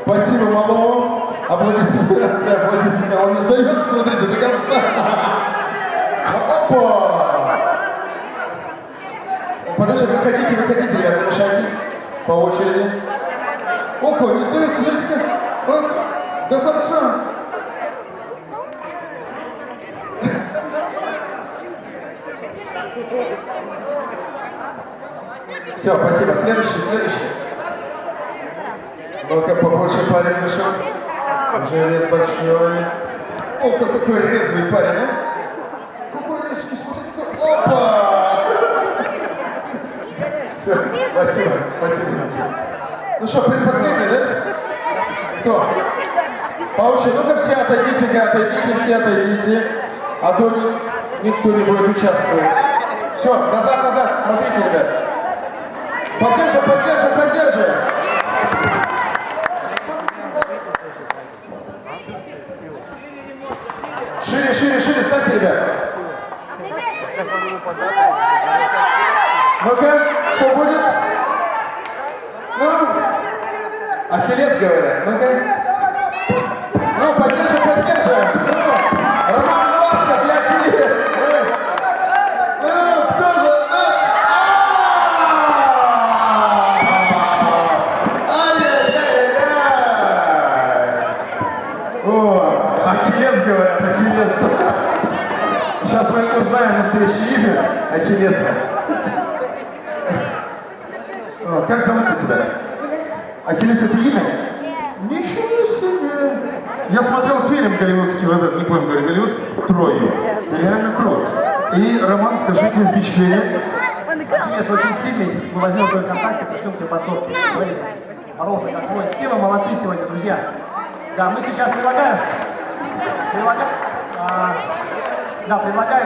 Спасибо малому. Аплодисменты, аплодисменты. Он не сдается, смотрите, до конца. Опа! Подожди, выходите, ребята, мешайтесь по очереди. Опа, не сдается, смотрите, вот, до конца. Все, спасибо. Следующий. Ну-ка, побольше парень вышел. Уже вес большой. О, какой резвый парень, а? Какой резкий, смотрите. Опа! Все, спасибо. Ну что, предпоследний, да? Кто? По очереди. Ну-ка, все отойдите. А то никто не будет участвовать. Все, назад. Смотрите, ребят. Поддержи. Шире, станьте, ребят. Ну-ка, что будет? Ну, Ахиллес, говорят. Ну-ка. Ну, поддержи. Ну, Роман Лосков для Ахиллес. Ну, кто же? О, Ахиллес, говорят, Ахиллес. Сейчас мы не узнаем настоящее имя Ахиллеса. О, как зовут тебя? Ахиллес это имя? Ничего себе! Я смотрел фильм голливудский, не помню, голливудский, «Трою». Реально круто. И, Роман, скажите впечатление. Ахиллес очень сильный. Мы возьмем твой контакт и пришлем тебе подсотку. Боролся как воин. Все вы молодцы сегодня, друзья. Да, мы сейчас предлагаем.